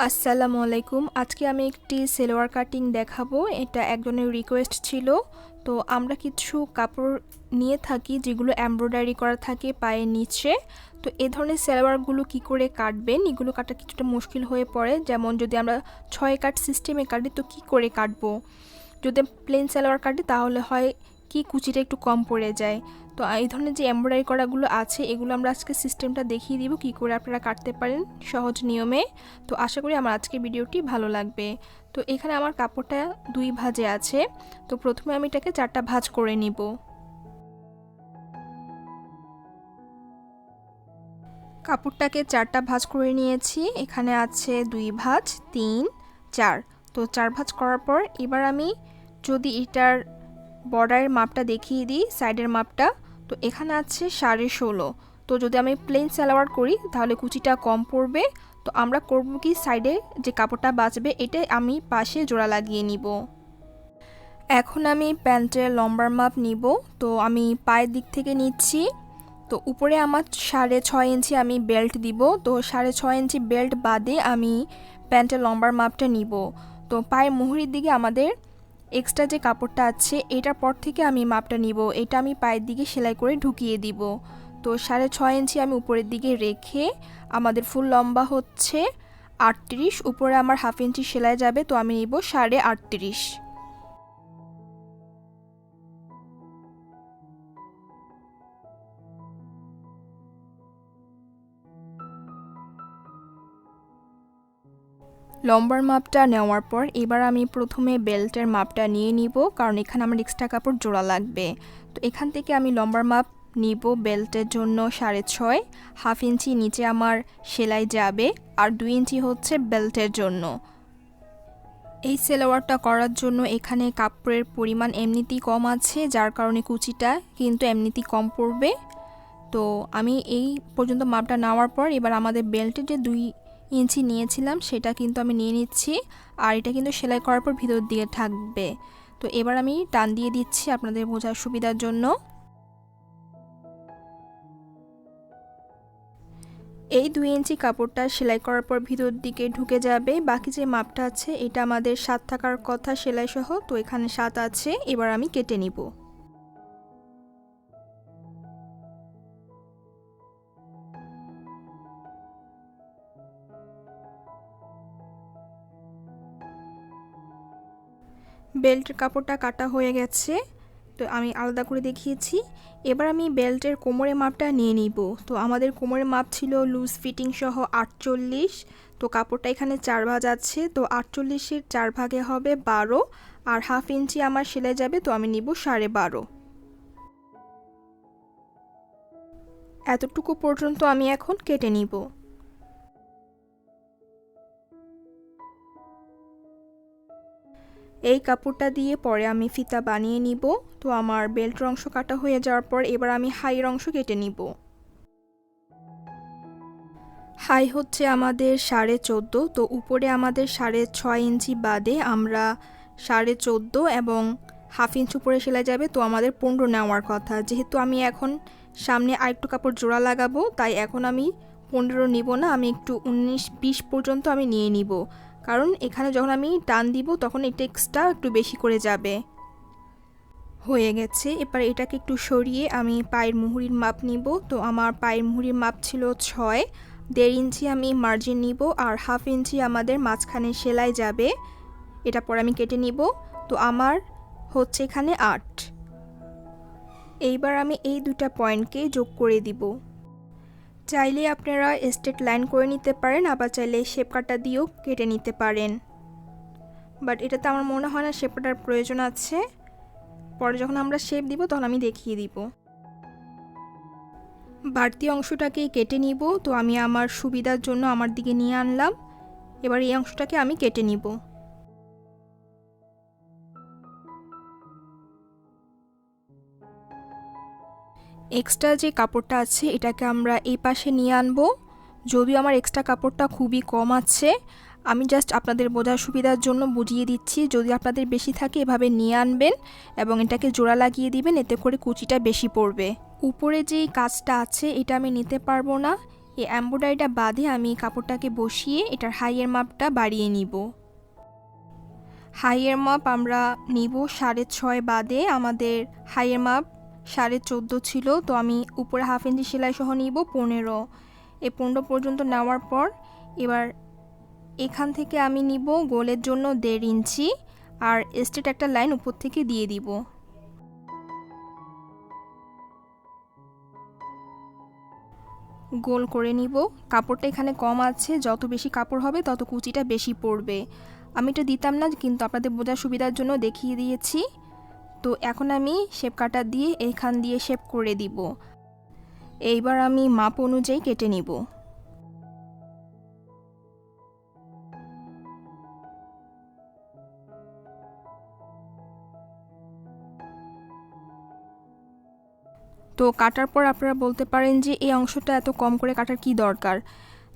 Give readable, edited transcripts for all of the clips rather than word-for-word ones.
আসসালামু আলাইকুম। আজকে আমি একটি সালোয়ার কাটিং দেখাবো। এটা একজনের রিকোয়েস্ট ছিল। তো আমরা কিছু কাপড় নিয়ে থাকি যেগুলো এমব্রয়ডারি করা থাকে পায়ের নিচে। তো এই ধরনের সালোয়ারগুলো কি করে কাটবেন, এগুলো কাটা কিছুটা মুশকিল হয়ে পড়ে। যেমন যদি আমরা 6 কাট সিস্টেমে কাটি তো কি করে কাটবো। যদি প্লেন সালোয়ার কাটি তাহলে হয় কি কুচিটা একটু কম পড়ে যায়। তো এই ধরনের যে এমব্রয়ডারি করাগুলো আছে এগুলো আমরা আজকে সিস্টেমটা দেখিয়ে দিব কি করে আপনারা কাটতে পারেন সহজ নিয়মে। তো আশা করি আমার আজকের ভিডিওটি ভালো লাগবে। তো এখানে আমার কাপড়টা 2 ভাঁজে আছে। তো প্রথমে আমি এটাকে 4টা ভাঁজ করে নিব। কাপড়টাকে 4টা ভাঁজ করে নিয়েছি। এখানে আছে 2 ভাঁজ, 3, 4। তো 4 ভাঁজ করার পর এবার আমি যদি এটার বর্ডারের মাপটা দেখিয়ে দিই, সাইডের মাপটা, তো এখানে আছে 16.5। তো যদি আমি প্লেন সালোয়ার করি তাহলে কুচিটা কম পড়বে। তো আমরা করব কি, সাইডে যে কাপড়টা বাঁচবে এটা আমি পাশে জোড়া লাগিয়ে নিব। এখন আমি প্যান্টের লম্বার মাপ নিব। তো আমি পায়ের দিক থেকে নিচ্ছি। তো উপরে আমার 6.5 ইঞ্চি আমি বেল্ট দিব। তো 6.5 ইঞ্চি বেল্ট বাদে আমি প্যান্টের লম্বার মাপটা নিব। তো পায়ের মুহুরির দিকে আমাদের এক্সট্রা যে কাপড়টা আছে এটার পর থেকে আমি মাপটা নিব। এটা আমি পায়ের দিকে সেলাই করে ঢুকিয়ে দিব। তো 6.5 ইঞ্চি আমি উপরের দিকে রেখে আমাদের ফুল লম্বা হচ্ছে 38। উপরে আমার হাফ ইঞ্চি সেলাই যাবে, তো আমি নিব 38.5। লম্বার মাপটা নেওয়ার পর এবার আমি প্রথমে বেল্টের মাপটা নিয়ে নিব, কারণ এখানে আমার এক্সট্রা কাপড় জোড়া লাগবে। তো এখান থেকে আমি লম্বার মাপ নিব বেল্টের জন্য 6.5। হাফ ইঞ্চি নিচে আমার সেলাই যাবে, আর 2 ইঞ্চি হচ্ছে বেল্টের জন্য। এই সালোয়ারটা করার জন্য এখানে কাপড়ের পরিমাণ এমনিতেই কম আছে, যার কারণে কুচিটা কিন্তু এমনিতেই কম পড়বে। তো আমি এই পর্যন্ত মাপটা নেওয়ার পর এবার আমাদের বেল্টের যে 2 ইঞ্চি নিয়েছিলাম সেটা কিন্তু আমি নিয়ে নিচ্ছি। আর এটা কিন্তু সেলাই করার পর ভিতর দিকে থাকবে। তো এবার আমি টান দিয়ে দিচ্ছি আপনাদের বোঝার সুবিধার জন্য। এই 2 ইঞ্চি কাপড়টা সেলাই করার পর ভিতর দিকে ঢুকে যাবে। বাকি যে মাপটা আছে এটা আমাদের 7 থাকার কথা সেলাই সহ, তো এখানে 7 আছে। এবার আমি কেটে নিব। বেল্টের কাপড়টা কাটা হয়ে গেছে, তো আমি আলাদা করে দেখিয়েছি। এবার আমি বেল্টের কোমরের মাপটা নিয়ে নিব। তো আমাদের কোমরের মাপ ছিল লুজ ফিটিং সহ 48। তো কাপড়টা এখানে 4 ভাঁজ আছে, তো 48-এর 4 ভাগে হবে 12। আর হাফ ইঞ্চি আমার সেলাই যাবে, তো আমি নিব 12.5। এতটুকু পর্যন্ত আমি এখন কেটে নিব। এই কাপড়টা দিয়ে পরে আমি ফিতা বানিয়ে নিব। তো আমার বেল্টের অংশ কাটা হয়ে যাওয়ার পর এবার আমি হাইয়ের অংশ কেটে নিব। হাই হচ্ছে আমাদের 14.5। তো উপরে আমাদের 6.5 ইঞ্চি বাদে আমরা 14.5 এবং হাফ ইঞ্চ উপরে সেলাই যাবে, তো আমাদের 15 নেওয়ার কথা। যেহেতু আমি এখন সামনে আরেকটু কাপড় জোড়া লাগাবো, তাই এখন আমি 15 নিব না, আমি একটু 19-20 পর্যন্ত আমি নিয়ে নিব। কারণ এখানে যখন আমি টান দিব তখন এই টেক্সটটা একটু বেশি করে যাবে। হয়ে গেছে। এবার এটাকে একটু সরিয়ে আমি পায়ের মুহুরির মাপ নিব। তো আমার পায়ের মুহুরির মাপ ছিল 6। 1.5 ইঞ্চি আমি মার্জিন নিব, আর হাফ ইঞ্চি আমাদের মাঝখানে সেলাই যাবে। এটা পরে আমি কেটে নিব। তো আমার হচ্ছে এখানে 8। এইবার আমি এই দুটা পয়েন্টকে যোগ করে দিব। চাইলে আপনারা স্ট্রেট লাইন করে নিতে পারেন, আবার চাইলে শেপ কাটা দিয়েও কেটে নিতে পারেন। বাট এটাতে আমার মনে হয় না শেপ কাটার প্রয়োজন আছে। পরে যখন আমরা শেপ দিব তখন আমি দেখিয়ে দিব। বাড়তি অংশটাকে কেটে নিব। তো আমি আমার সুবিধার জন্য আমার দিকে নিয়ে আনলাম। এবার এই অংশটাকে আমি কেটে নিব। এক্সট্রা যে কাপড়টা আছে এটাকে আমরা এই পাশে নিয়ে আনব। যদিও আমার এক্সট্রা কাপড়টা খুবই কম আছে, আমি জাস্ট আপনাদের বোঝার সুবিধার জন্য বুঝিয়ে দিচ্ছি। যদি আপনাদের বেশি থাকে এভাবে নিয়ে আনবেন এবং এটাকে জোড়া লাগিয়ে দিবেন, এতে করে কুচিটা বেশি পড়বে। উপরে যেই কাজটা আছে এটা আমি নিতে পারবো না, এই এমব্রয়ডারিটা বাদে আমি কাপড়টাকে বসিয়ে এটার হাইয়ের মাপটা বাড়িয়ে নিব। হাইয়ের মাপ আমরা নিব 6.5 বাদে, আমাদের হাইয়ের মাপ 14.5 ছিল, তো আমি উপরে হাফ ইঞ্চি সেলাই সহ নিব 15। এই 15 পর্যন্ত নেওয়ার পর এবার এখান থেকে আমি নিব গোলের জন্য 1.5 ইঞ্চি আর স্ট্রেট একটা লাইন উপর থেকে দিয়ে দিব। গোল করে নিব। কাপড়টা এখানে কম আছে, যত বেশি কাপড় হবে তত কুচিটা বেশি পড়বে। আমি এটা দিতাম না, কিন্তু আপনাদের বোঝার সুবিধার জন্য দেখিয়ে দিয়েছি। তো এখন আমি শেপ কাটার দিয়ে এখান দিয়ে শেপ করে দিব। এইবার আমি মাপ অনুযায়ী কেটে নিব। তো কাটার পর আপনারা বলতে পারেন যে এই অংশটা এত কম করে কাটার কি দরকার।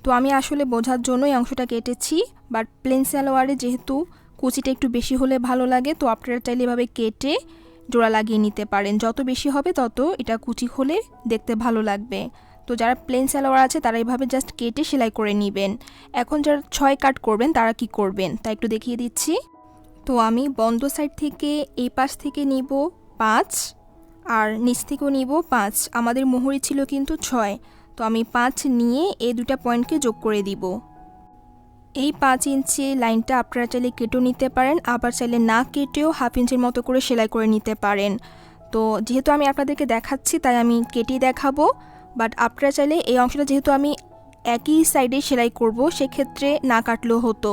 তো আমি আসলে বোঝার জন্য এই অংশটা কেটেছি, বাট প্লেন সালোয়ারে যেহেতু কুচিটা একটু বেশি হলে ভালো লাগে, তো আপনারা চাইলে এভাবে কেটে জোড়া লাগিয়ে নিতে পারেন। যত বেশি হবে তত এটা কুচি হলে দেখতে ভালো লাগবে। তো যারা প্লেন সালোয়ার আছে তারা এইভাবে জাস্ট কেটে সেলাই করে নেবেন। এখন যারা 6 কাট করবেন তারা কি করবেন তা একটু দেখিয়ে দিচ্ছি। তো আমি বন্ধ সাইড থেকে এই পাশ থেকে নিব 5 আর নিচ থেকেও নিব 5। আমাদের মোহরি ছিল কিন্তু 6, তো আমি 5 নিয়ে এই দুটা পয়েন্টকে যোগ করে দিব। এই 5 ইঞ্চি লাইনটা আপনারা চাইলে কেটেও নিতে পারেন, আবার চাইলে না কেটেও হাফ ইঞ্চির মতো করে সেলাই করে নিতে পারেন। তো যেহেতু আমি আপনাদেরকে দেখাচ্ছি তাই আমি কেটেই দেখাবো, বাট আপনারা চাইলে এই অংশটা যেহেতু আমি একই সাইডে সেলাই করব সেক্ষেত্রে না কাটলেও হতো,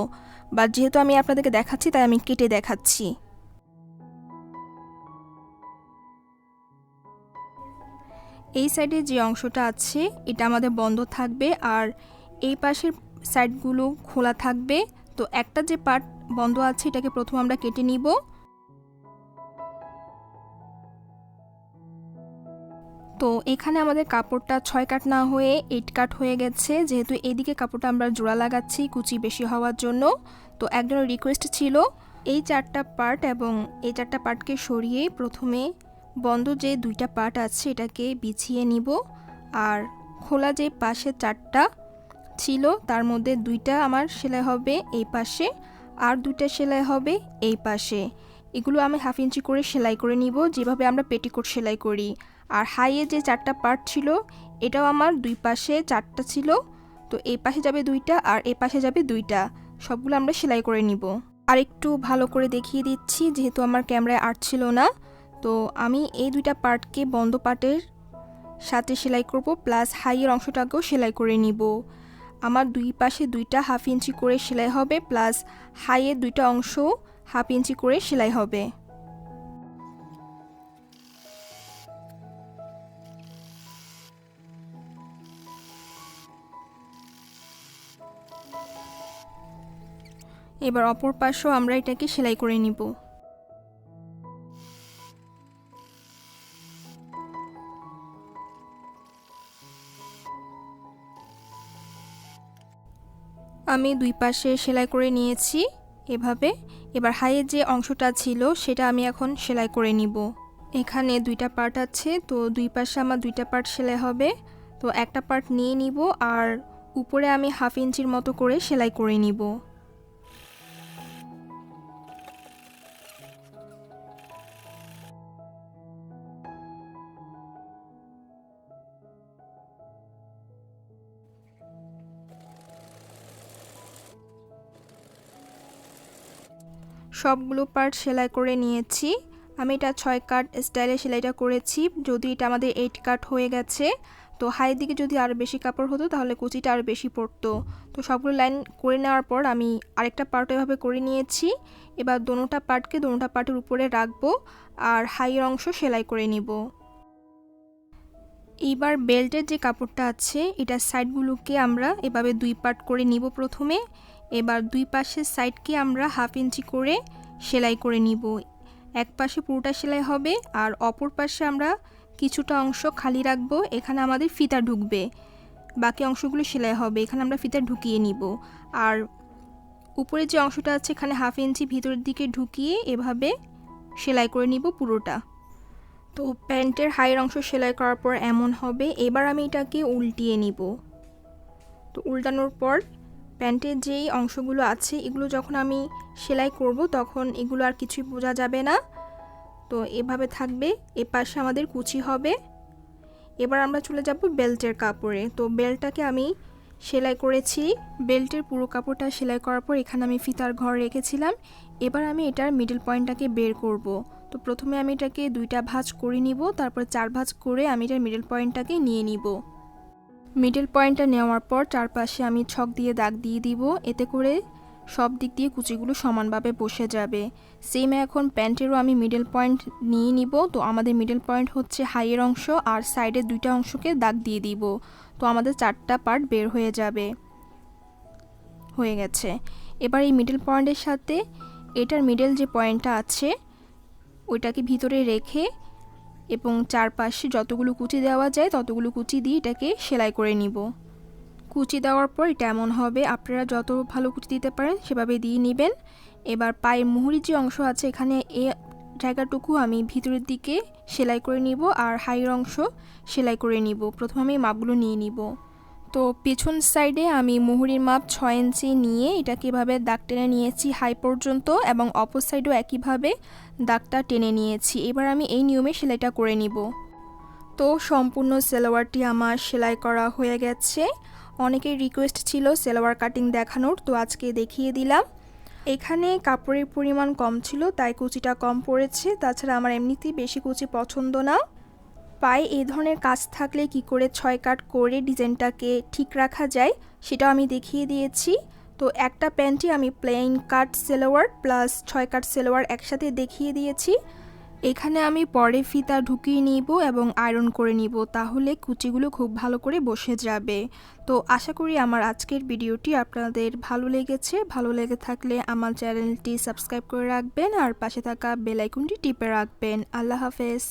বাট যেহেতু আমি আপনাদেরকে দেখাচ্ছি তাই আমি কেটে দেখাচ্ছি। এই সাইডে যে অংশটা আছে এটা আমাদের বন্ধ থাকবে আর এই পাশের সাইডগুলো খোলা থাকবে। তো একটা যে পার্ট বন্ধ আছে এটাকে প্রথম আমরা কেটে নিব। তো এখানে আমাদের কাপড়টা 6 কাট না হয়ে 8 কাট হয়ে গেছে, যেহেতু এদিকে কাপড়টা আমরা জোড়া লাগাচ্ছি কুচি বেশি হওয়ার জন্য। তো একজনের রিকোয়েস্ট ছিল এই 4টা পার্ট এবং এই 4টা পার্টকে সরিয়ে প্রথমে বন্ধ যে 2টা পার্ট আছে এটাকে বিছিয়ে নিব, আর খোলা যে পাশে 4টা ছিল তার মধ্যে 2টা আমার সেলাই হবে এই পাশে আর 2টা সেলাই হবে এই পাশে। এগুলো আমি হাফ ইঞ্চি করে সেলাই করে নিব, যেভাবে আমরা পেটিকোট সেলাই করি। আর হাইয়ে যে 4টা পার্ট ছিল এটাও আমার 2 পাশে 4টা ছিল, তো এই পাশে যাবে 2টা আর এই পাশে যাবে 2টা, সবগুলো আমরা সেলাই করে নিব। আর একটু ভালো করে দেখিয়ে দিচ্ছি যেহেতু আমার ক্যামেরায় আসছিল না। তো আমি এই 2টা পার্টকে বন্ধ পার্টের সাথে সেলাই করব, প্লাস হাইয়ের অংশটাকেও সেলাই করে নিব। আমার 2 পাশে 2টা হাফ ইঞ্চি করে সেলাই হবে, প্লাস হাইয়ের 2টা অংশ হাফ ইঞ্চি করে সেলাই হবে। এবার অপর পাশেও আমরা এটাকে সেলাই করে নিব। আমি 2 পাশে সেলাই করে নিয়েছি এভাবে। এবার হাইয়ের যে অংশটা ছিল সেটা আমি এখন সেলাই করে নিব। এখানে 2টা পার্ট আছে, তো 2 পাশে আমার 2টা পার্ট সেলাই হবে। তো একটা পার্ট নিয়ে নিব আর উপরে আমি হাফ ইঞ্চির মতো করে সেলাই করে নিব। সবগুলো পার্ট সেলাই করে নিয়েছি। আমি এটা 6 কাট স্টাইলে সেলাইটা করেছি, যদি এটা আমাদের 8 কাট হয়ে গেছে। তো হাইয়ের দিকে যদি আরও বেশি কাপড় হতো তাহলে কুচিটা আরও বেশি পড়তো। তো সবগুলো লাইন করে নেওয়ার পর আমি আরেকটা পার্ট এভাবে করে নিয়েছি। এবার দোনোটা পার্টের উপরে রাখবো আর হাইয়ের অংশ সেলাই করে নিব। এইবার বেল্টের যে কাপড়টা আছে এটা সাইডগুলোকে আমরা এভাবে 2 পার্ট করে নিব প্রথমে। এবার 2 পাশের সাইডকে আমরা হাফ ইঞ্চি করে সেলাই করে নিব। এক পাশে পুরোটা সেলাই হবে আর অপর পাশে আমরা কিছুটা অংশ খালি রাখবো, এখানে আমাদের ফিতা ঢুকবে, বাকি অংশগুলো সেলাই হবে, এখানে আমরা ফিতা ঢুকিয়ে নিব। আর উপরে যে অংশটা আছে এখানে হাফ ইঞ্চি ভিতরের দিকে ঢুকিয়ে এভাবে সেলাই করে নিব পুরোটা। তো প্যান্টের হাইয়ের অংশ সেলাই করার পর এমন হবে। এবার আমি এটাকে উল্টিয়ে নিব। তো উল্টানোর পর প্যান্টের যেই অংশগুলো আছে এগুলো যখন আমি সেলাই করব তখন এগুলো আর কিছুই বোঝা যাবে না। তো এভাবে থাকবে, এপাশে আমাদের কুচি হবে। এবার আমরা চলে যাব বেল্টের কাপড়ে। তো বেল্টটাকে আমি সেলাই করেছি। বেল্টের পুরো কাপড়টা সেলাই করার পর এখানে আমি ফিতার ঘর রেখেছিলাম। এবার আমি এটার মিডল পয়েন্টটাকে বের করব। তো প্রথমে আমি এটাকে 2টা ভাঁজ করে নিব, তারপর 4 ভাঁজ করে আমি এটার মিডল পয়েন্টটাকে নিয়ে নিব। মিডল পয়েন্টটা নেওয়ার পর চারপাশে আমি ছক দিয়ে দাগ দিয়ে দিব, এতে করে সব দিক দিয়ে কুচিগুলো সমানভাবে বসে যাবে। সেম এখন প্যান্টেরও আমি মিডল পয়েন্ট নিয়ে নিব। তো আমাদের মিডল পয়েন্ট হচ্ছে হাইয়ের অংশ, আর সাইডের 2টা অংশকে দাগ দিয়ে দিব। তো আমাদের 4টা পার্ট বের হয়ে যাবে। হয়ে গেছে। এবার এই মিডল পয়েন্টের সাথে এটার মিডল যে পয়েন্টটা আছে ওইটাকে ভিতরে রেখে এবং চারপাশে যতগুলো কুচি দেওয়া যায় ততগুলো কুচি দিয়ে এটাকে সেলাই করে নিব। কুচি দেওয়ার পর এটা এমন হবে, আপনারা যত ভালো কুচি দিতে পারেন সেভাবে দিয়ে নেবেন। এবার পায়ের মুহুরির যে অংশ আছে এখানে এই জায়গাটুকু আমি ভিতরের দিকে সেলাই করে নিব আর হাইয়ের অংশ সেলাই করে নিব। প্রথমে আমি মাপগুলো নিয়ে নিব। তো পেছন সাইডে আমি মুহুরির মাপ 6 ইঞ্চি নিয়ে এটাকে এভাবে দাগ টেনে নিয়েছি হাই পর্যন্ত, এবং অপর সাইডেও একইভাবে দাগটা টেনে নিয়েছি। এবার আমি এই নিয়মে সেলাইটা করে নিব। তো সম্পূর্ণ সালোয়ারটি আমার সেলাই করা হয়ে গেছে। অনেকের রিকোয়েস্ট ছিল সালোয়ার কাটিং দেখানোর, তো আজকে দেখিয়ে দিলাম। এখানে কাপড়ের পরিমাণ কম ছিল তাই কুচিটা কম পড়েছে, তাছাড়া আমার এমনিতেই বেশি কুচি পছন্দ না। পায়ে এই ধরনের কাজ থাকলে কি করে 6 কাট করে ডিজাইনটাকে ঠিক রাখা যায় সেটাও আমি দেখিয়ে দিয়েছি। তো একটা প্যান্টে আমি প্লেন কাট সালোয়ার প্লাস 6 কাট সালোয়ার একসাথে দেখিয়ে দিয়েছি। এখানে আমি পরে ফিতা ঢুকিয়ে নিব এবং আয়রন করে নিব, তাহলে কুচিগুলো খুব ভালো করে বসে যাবে। তো আশা করি আমার আজকের ভিডিওটি আপনাদের ভালো লেগেছে। ভালো লেগে থাকলে আমার চ্যানেলটি সাবস্ক্রাইব করে রাখবেন আর পাশে থাকা বেল আইকনটি টিপে রাখবেন। আল্লাহ হাফেজ।